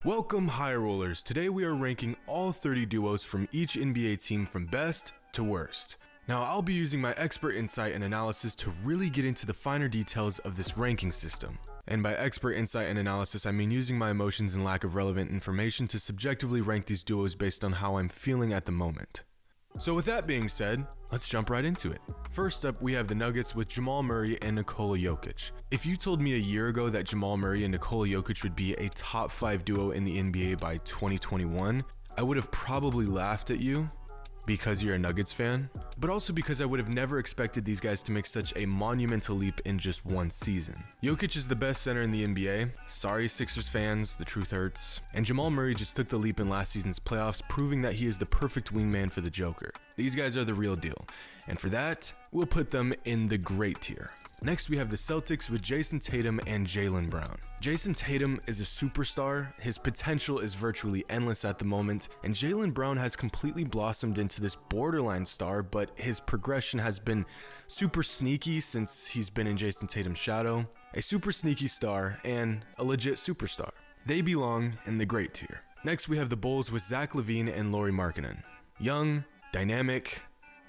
Welcome High Rollers. Today we are ranking all 30 duos from each NBA team from best to worst. Now I'll be using my expert insight and analysis to really get into the finer details of this ranking system. And by expert insight and analysis, I mean using my emotions and lack of relevant information to subjectively rank these duos based on how I'm feeling at the moment. So with that being said, let's jump right into it. First up, we have the Nuggets with Jamal Murray and Nikola Jokic. If you told me a year ago that Jamal Murray and Nikola Jokic would be a top 5 duo in the NBA by 2021, I would have probably laughed at you because you're a Nuggets fan, but also because I would have never expected these guys to make such a monumental leap in just one season. Jokic is the best center in the NBA. Sorry Sixers fans, the truth hurts. And Jamal Murray just took the leap in last season's playoffs, proving that he is the perfect wingman for the Joker. These guys are the real deal, and for that, we'll put them in the great tier. Next, we have the Celtics with Jason Tatum and Jaylen Brown. Jason Tatum is a superstar, his potential is virtually endless at the moment, and Jaylen Brown has completely blossomed into this borderline star, but his progression has been super sneaky since he's been in Jason Tatum's shadow. A super sneaky star and a legit superstar. They belong in the great tier. Next, we have the Bulls with Zach LaVine and Lauri Markkanen. Young, dynamic,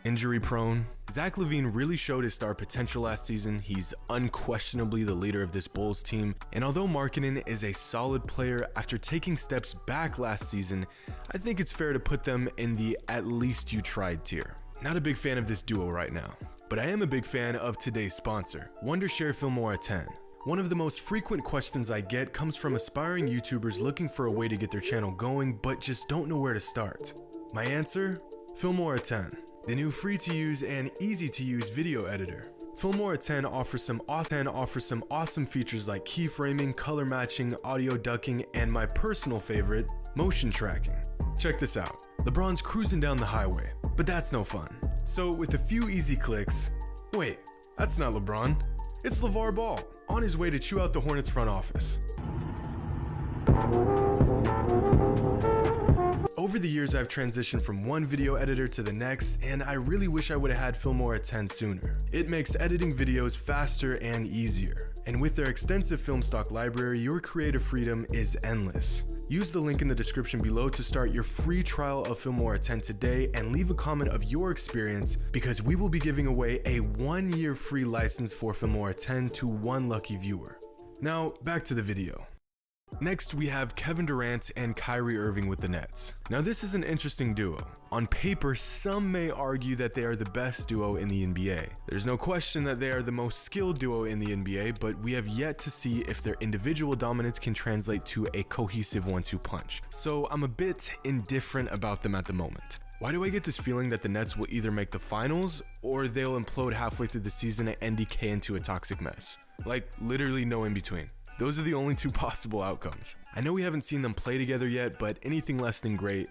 injury prone. Zach LaVine really showed his star potential last season. He's unquestionably the leader of this Bulls team. And although Markkanen is a solid player, after taking steps back last season, I think it's fair to put them in the at least you tried tier. Not a big fan of this duo right now, but I am a big fan of today's sponsor, Wondershare Filmora 10. One of the most frequent questions I get comes from aspiring YouTubers looking for a way to get their channel going, but just don't know where to start. My answer? Filmora 10. The new free-to-use and easy-to-use video editor. Filmora 10 offers some awesome features like keyframing, color matching, audio ducking, and my personal favorite, motion tracking. Check this out. LeBron's cruising down the highway, but that's no fun. So with a few easy clicks, wait, that's not LeBron, it's LeVar Ball, on his way to chew out the Hornets front office. Over the years, I've transitioned from one video editor to the next, and I really wish I would have had Filmora 10 sooner. It makes editing videos faster and easier. And with their extensive film stock library, your creative freedom is endless. Use the link in the description below to start your free trial of Filmora 10 today and leave a comment of your experience because we will be giving away a 1-year free license for Filmora 10 to one lucky viewer. Now, back to the video. Next, we have Kevin Durant and Kyrie Irving with the Nets. Now this is an interesting duo. On paper, some may argue that they are the best duo in the NBA. There's no question that they are the most skilled duo in the NBA, but we have yet to see if their individual dominance can translate to a cohesive 1-2 punch. So I'm a bit indifferent about them at the moment. Why do I get this feeling that the Nets will either make the finals or they'll implode halfway through the season and decay into a toxic mess? Like literally no in between. Those are the only two possible outcomes. I know we haven't seen them play together yet, but anything less than great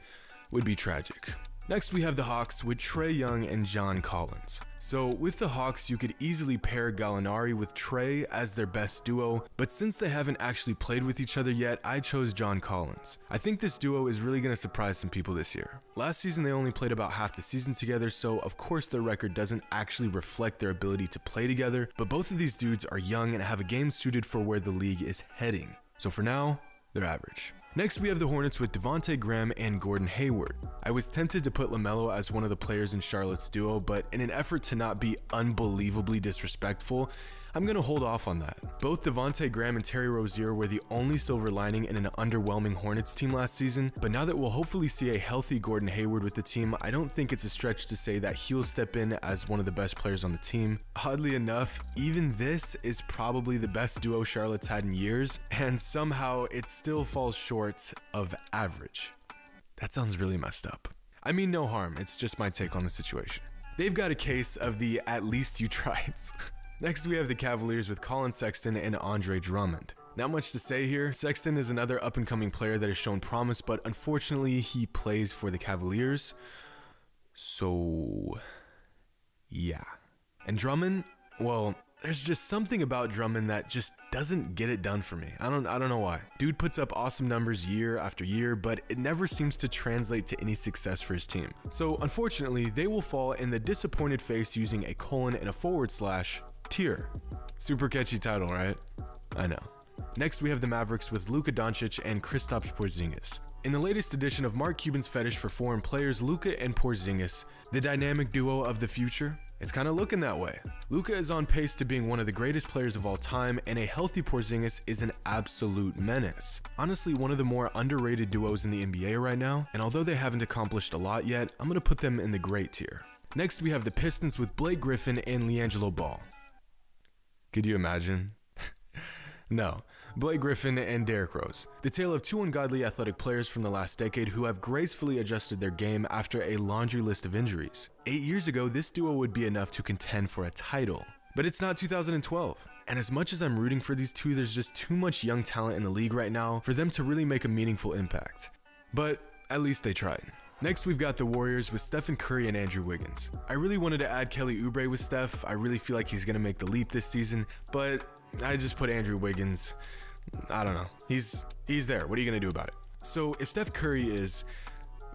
would be tragic. Next, we have the Hawks with Trae Young and John Collins. So with the Hawks, you could easily pair Gallinari with Trae as their best duo, but since they haven't actually played with each other yet, I chose John Collins. I think this duo is really going to surprise some people this year. Last season, they only played about half the season together, so of course their record doesn't actually reflect their ability to play together, but both of these dudes are young and have a game suited for where the league is heading. So for now, they're average. Next, we have the Hornets with Devontae Graham and Gordon Hayward. I was tempted to put LaMelo as one of the players in Charlotte's duo, but in an effort to not be unbelievably disrespectful, I'm going to hold off on that. Both Devontae Graham and Terry Rozier were the only silver lining in an underwhelming Hornets team last season, but now that we'll hopefully see a healthy Gordon Hayward with the team, I don't think it's a stretch to say that he'll step in as one of the best players on the team. Oddly enough, even this is probably the best duo Charlotte's had in years, and somehow it still falls short of average. That sounds really messed up. I mean no harm, it's just my take on the situation. They've got a case of the at least you tried. Next, we have the Cavaliers with Colin Sexton and Andre Drummond. Not much to say here. Sexton is another up-and-coming player that has shown promise, but unfortunately, he plays for the Cavaliers. So, yeah. And Drummond, well, there's just something about Drummond that just doesn't get it done for me. I don't know why. Dude puts up awesome numbers year after year, but it never seems to translate to any success for his team. So, unfortunately, they will fall in the disappointed face using a colon and a / tier. Super catchy title, right? I know. Next, we have the Mavericks with Luka Doncic and Kristaps Porzingis. In the latest edition of Mark Cuban's fetish for foreign players, Luka and Porzingis, the dynamic duo of the future, it's kind of looking that way. Luka is on pace to being one of the greatest players of all time, and a healthy Porzingis is an absolute menace. Honestly, one of the more underrated duos in the NBA right now, and although they haven't accomplished a lot yet, I'm going to put them in the great tier. Next, we have the Pistons with Blake Griffin and LiAngelo Ball. Could you imagine? No. Blake Griffin and Derrick Rose, the tale of two ungodly athletic players from the last decade who have gracefully adjusted their game after a laundry list of injuries. 8 years ago, this duo would be enough to contend for a title. But it's not 2012. And as much as I'm rooting for these two, there's just too much young talent in the league right now for them to really make a meaningful impact. But at least they tried. Next, we've got the Warriors with Stephen Curry and Andrew Wiggins. I really wanted to add Kelly Oubre with Steph. I really feel like he's going to make the leap this season, but I just put Andrew Wiggins. I don't know. He's there. What are you going to do about it? So if Steph Curry is,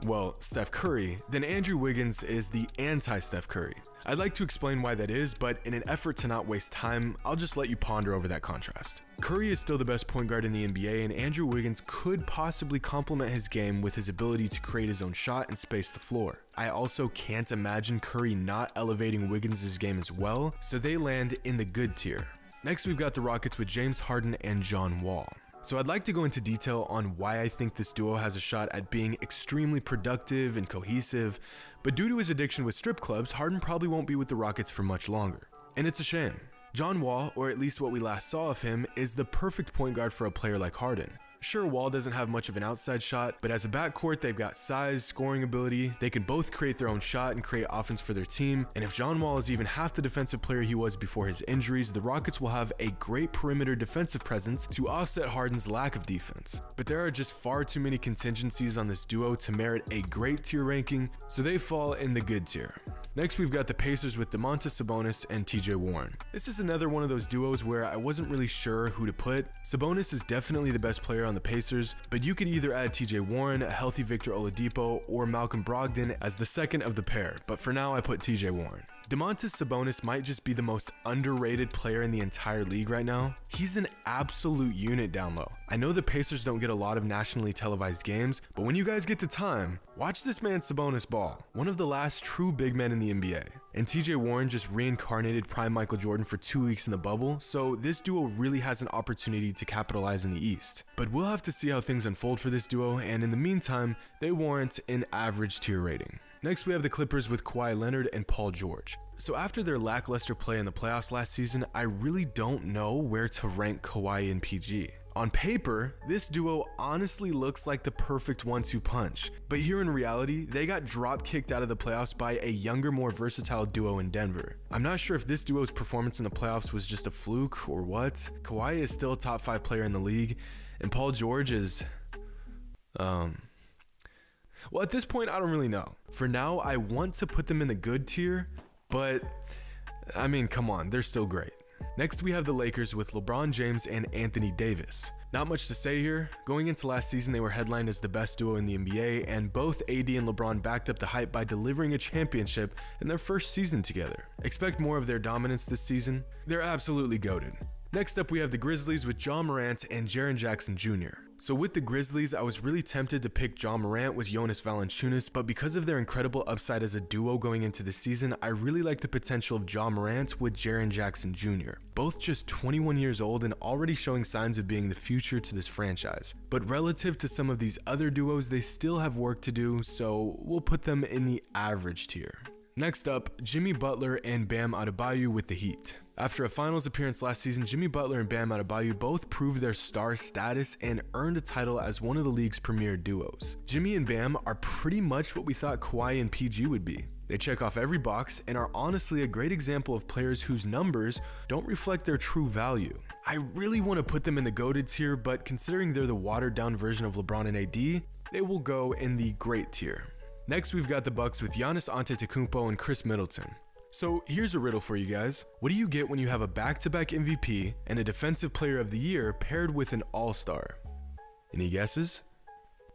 well, Steph Curry, then Andrew Wiggins is the anti-Steph Curry. I'd like to explain why that is, but in an effort to not waste time, I'll just let you ponder over that contrast. Curry is still the best point guard in the NBA, and Andrew Wiggins could possibly complement his game with his ability to create his own shot and space the floor. I also can't imagine Curry not elevating Wiggins' game as well, so they land in the good tier. Next, we've got the Rockets with James Harden and John Wall. So I'd like to go into detail on why I think this duo has a shot at being extremely productive and cohesive, but due to his addiction with strip clubs, Harden probably won't be with the Rockets for much longer. And it's a shame. John Wall, or at least what we last saw of him, is the perfect point guard for a player like Harden. Sure, Wall doesn't have much of an outside shot, but as a backcourt, they've got size, scoring ability, they can both create their own shot and create offense for their team, and if John Wall is even half the defensive player he was before his injuries, the Rockets will have a great perimeter defensive presence to offset Harden's lack of defense. But there are just far too many contingencies on this duo to merit a great tier ranking, so they fall in the good tier. Next, we've got the Pacers with Domantas Sabonis and TJ Warren. This is another one of those duos where I wasn't really sure who to put. Sabonis is definitely the best player on the Pacers, but you could either add TJ Warren, a healthy Victor Oladipo, or Malcolm Brogdon as the second of the pair, but for now I put TJ Warren. Domantas Sabonis might just be the most underrated player in the entire league right now. He's an absolute unit down low. I know the Pacers don't get a lot of nationally televised games, but when you guys get the time, watch this man Sabonis ball. One of the last true big men in the NBA. And TJ Warren just reincarnated prime Michael Jordan for 2 weeks in the bubble, so this duo really has an opportunity to capitalize in the East. But we'll have to see how things unfold for this duo, and in the meantime, they warrant an average tier rating. Next, we have the Clippers with Kawhi Leonard and Paul George. So after their lackluster play in the playoffs last season, I really don't know where to rank Kawhi and PG. On paper, this duo honestly looks like the perfect 1-2 punch, but here in reality, they got drop kicked out of the playoffs by a younger, more versatile duo in Denver. I'm not sure if this duo's performance in the playoffs was just a fluke or what. Kawhi is still a top 5 player in the league, and Paul George is, well, at this point, I don't really know. For now, I want to put them in the good tier, but I mean, come on, they're still great. Next, we have the Lakers with LeBron James and Anthony Davis. Not much to say here. Going into last season, they were headlined as the best duo in the NBA, and both AD and LeBron backed up the hype by delivering a championship in their first season together. Expect more of their dominance this season. They're absolutely goated. Next up, we have the Grizzlies with Ja Morant and Jaren Jackson Jr. So with the Grizzlies, I was really tempted to pick Ja Morant with Jonas Valanciunas, but because of their incredible upside as a duo going into the season, I really like the potential of Ja Morant with Jaren Jackson Jr. Both just 21 years old and already showing signs of being the future to this franchise. But relative to some of these other duos, they still have work to do, so we'll put them in the average tier. Next up, Jimmy Butler and Bam Adebayo with the Heat. After a finals appearance last season, Jimmy Butler and Bam Adebayo both proved their star status and earned a title as one of the league's premier duos. Jimmy and Bam are pretty much what we thought Kawhi and PG would be. They check off every box and are honestly a great example of players whose numbers don't reflect their true value. I really want to put them in the GOATed tier, but considering they're the watered down version of LeBron and AD, they will go in the great tier. Next, we've got the Bucks with Giannis Antetokounmpo and Chris Middleton. So here's a riddle for you guys. What do you get when you have a back-to-back MVP and a Defensive Player of the Year paired with an All-Star? Any guesses?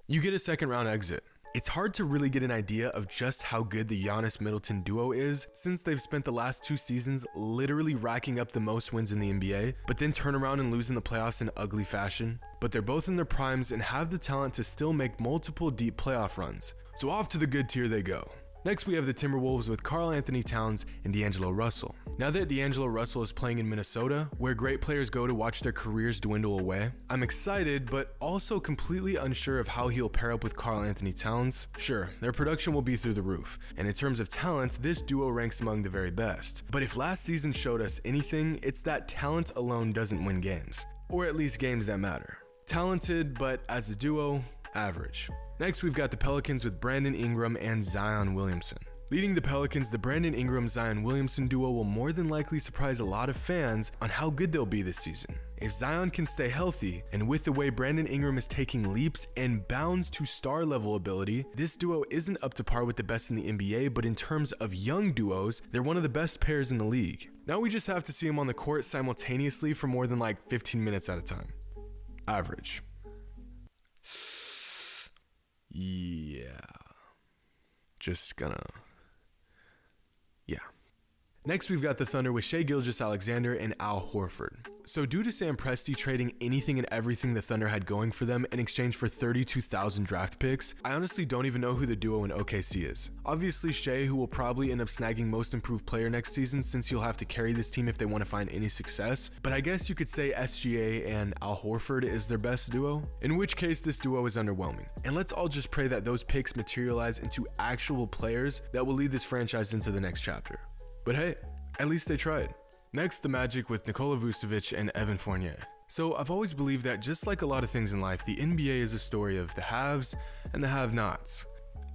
You get a second round exit. It's hard to really get an idea of just how good the Giannis-Middleton duo is, since they've spent the last 2 seasons literally racking up the most wins in the NBA, but then turn around and lose in the playoffs in ugly fashion. But they're both in their primes and have the talent to still make multiple deep playoff runs. So off to the good tier they go. Next, we have the Timberwolves with Karl Anthony Towns and D'Angelo Russell. Now that D'Angelo Russell is playing in Minnesota, where great players go to watch their careers dwindle away, I'm excited, but also completely unsure of how he'll pair up with Karl Anthony Towns. Sure, their production will be through the roof, and in terms of talent, this duo ranks among the very best. But if last season showed us anything, it's that talent alone doesn't win games, or at least games that matter. Talented, but as a duo, average. Next, we've got the Pelicans with Brandon Ingram and Zion Williamson. Leading the Pelicans, the Brandon Ingram-Zion Williamson duo will more than likely surprise a lot of fans on how good they'll be this season. If Zion can stay healthy, and with the way Brandon Ingram is taking leaps and bounds to star-level ability, this duo isn't up to par with the best in the NBA, but in terms of young duos, they're one of the best pairs in the league. Now we just have to see them on the court simultaneously for more than like 15 minutes at a time. Average. Yeah. Yeah. Next, we've got the Thunder with Shai Gilgeous-Alexander and Al Horford. So due to Sam Presti trading anything and everything the Thunder had going for them in exchange for 32,000 draft picks, I honestly don't even know who the duo in OKC is. Obviously Shai, who will probably end up snagging most improved player next season since he'll have to carry this team if they want to find any success, but I guess you could say SGA and Al Horford is their best duo, in which case this duo is underwhelming. And let's all just pray that those picks materialize into actual players that will lead this franchise into the next chapter. But hey, at least they tried. Next, the Magic with Nikola Vucevic and Evan Fournier. So I've always believed that just like a lot of things in life, the NBA is a story of the haves and the have-nots.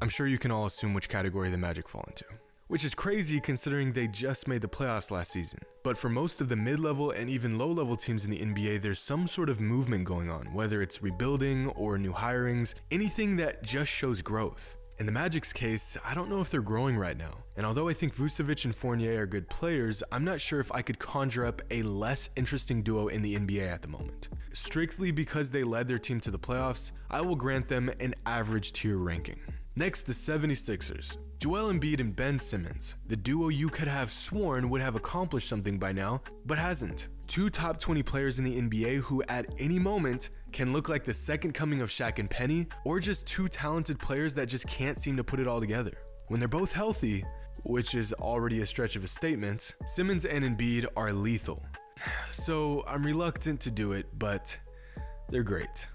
I'm sure you can all assume which category the Magic fall into, which is crazy considering they just made the playoffs last season. But for most of the mid-level and even low-level teams in the NBA, there's some sort of movement going on, whether it's rebuilding or new hirings, anything that just shows growth. In the Magic's case, I don't know if they're growing right now, and although I think Vucevic and Fournier are good players, I'm not sure if I could conjure up a less interesting duo in the NBA at the moment. Strictly because they led their team to the playoffs, I will grant them an average tier ranking. Next, the 76ers. Joel Embiid and Ben Simmons, the duo you could have sworn would have accomplished something by now, but hasn't. 2 top 20 players in the NBA who at any moment can look like the second coming of Shaq and Penny, or just 2 talented players that just can't seem to put it all together. When they're both healthy, which is already a stretch of a statement, Simmons and Embiid are lethal. So I'm reluctant to do it, but they're great.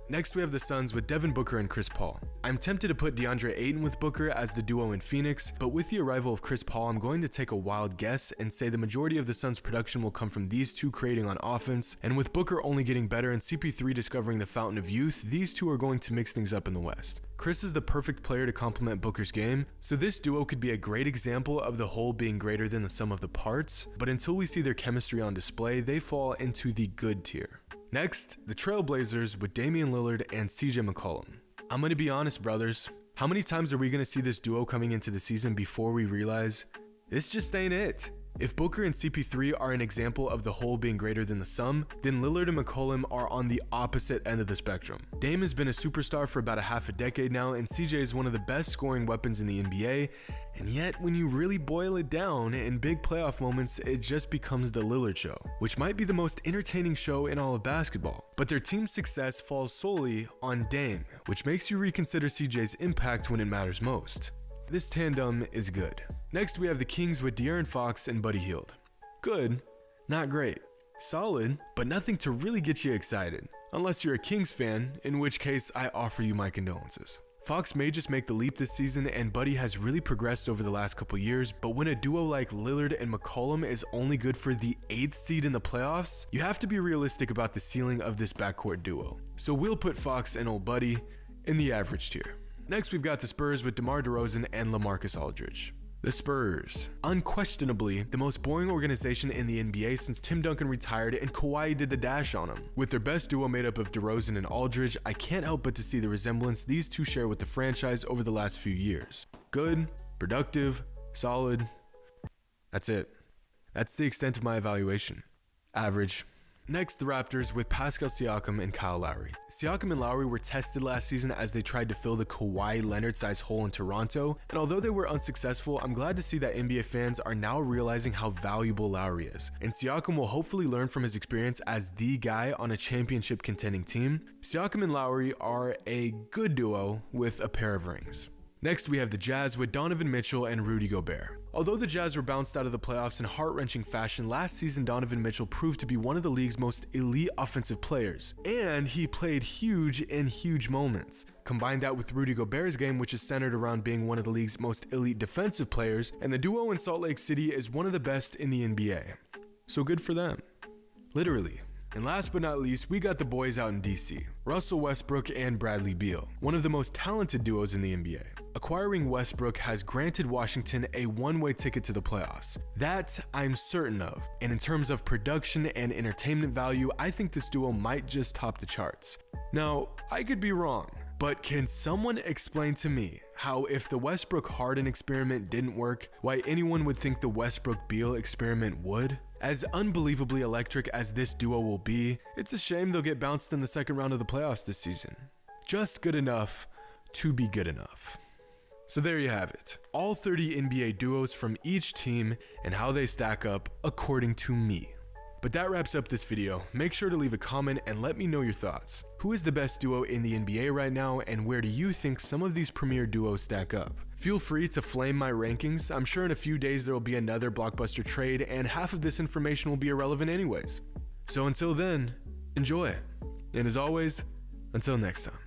Next, we have the Suns with Devin Booker and Chris Paul. I'm tempted to put DeAndre Ayton with Booker as the duo in Phoenix, but with the arrival of Chris Paul, I'm going to take a wild guess and say the majority of the Suns' production will come from these two creating on offense, and with Booker only getting better and CP3 discovering the fountain of youth, these two are going to mix things up in the West. Chris is the perfect player to complement Booker's game, so this duo could be a great example of the whole being greater than the sum of the parts, but until we see their chemistry on display, they fall into the good tier. Next, the Trailblazers with Damian Lillard and CJ McCollum. I'm gonna be honest, brothers. How many times are we gonna see this duo coming into the season before we realize this just ain't it? If Booker and CP3 are an example of the whole being greater than the sum, then Lillard and McCollum are on the opposite end of the spectrum. Dame has been a superstar for about a half a decade now, and CJ is one of the best scoring weapons in the NBA, and yet when you really boil it down, in big playoff moments, it just becomes the Lillard show, which might be the most entertaining show in all of basketball. But their team's success falls solely on Dame, which makes you reconsider CJ's impact when it matters most. This tandem is good. Next, we have the Kings with De'Aaron Fox and Buddy Hield. Good, not great. Solid, but nothing to really get you excited. Unless you're a Kings fan, in which case I offer you my condolences. Fox may just make the leap this season, and Buddy has really progressed over the last couple years, but when a duo like Lillard and McCollum is only good for the 8th seed in the playoffs, you have to be realistic about the ceiling of this backcourt duo. So we'll put Fox and old Buddy in the average tier. Next, we've got the Spurs with DeMar DeRozan and LaMarcus Aldridge. The Spurs, unquestionably the most boring organization in the NBA since Tim Duncan retired and Kawhi did the dash on him. With their best duo made up of DeRozan and Aldridge, I can't help but to see the resemblance these two share with the franchise over the last few years. Good, productive, solid. That's it. That's the extent of my evaluation. Average. Next, the Raptors with Pascal Siakam and Kyle Lowry. Siakam and Lowry were tested last season as they tried to fill the Kawhi Leonard-sized hole in Toronto, and although they were unsuccessful, I'm glad to see that NBA fans are now realizing how valuable Lowry is, and Siakam will hopefully learn from his experience as the guy on a championship contending team. Siakam and Lowry are a good duo with a pair of rings. Next, we have the Jazz with Donovan Mitchell and Rudy Gobert. Although the Jazz were bounced out of the playoffs in heart-wrenching fashion, last season Donovan Mitchell proved to be one of the league's most elite offensive players, and he played huge in huge moments. Combine that with Rudy Gobert's game, which is centered around being one of the league's most elite defensive players, and the duo in Salt Lake City is one of the best in the NBA. So good for them. Literally. And last but not least, we got the boys out in DC, Russell Westbrook and Bradley Beal, one of the most talented duos in the NBA. Acquiring Westbrook has granted Washington a one-way ticket to the playoffs. That I'm certain of. And in terms of production and entertainment value, I think this duo might just top the charts. Now, I could be wrong, but can someone explain to me how if the Westbrook-Harden experiment didn't work, why anyone would think the Westbrook-Beal experiment would? As unbelievably electric as this duo will be, it's a shame they'll get bounced in the second round of the playoffs this season. Just good enough to be good enough. So there you have it, all 30 NBA duos from each team and how they stack up according to me. But that wraps up this video. Make sure to leave a comment and let me know your thoughts. Who is the best duo in the NBA right now, and where do you think some of these premier duos stack up? Feel free to flame my rankings. I'm sure in a few days there will be another blockbuster trade, and half of this information will be irrelevant anyways. So until then, enjoy. And as always, until next time.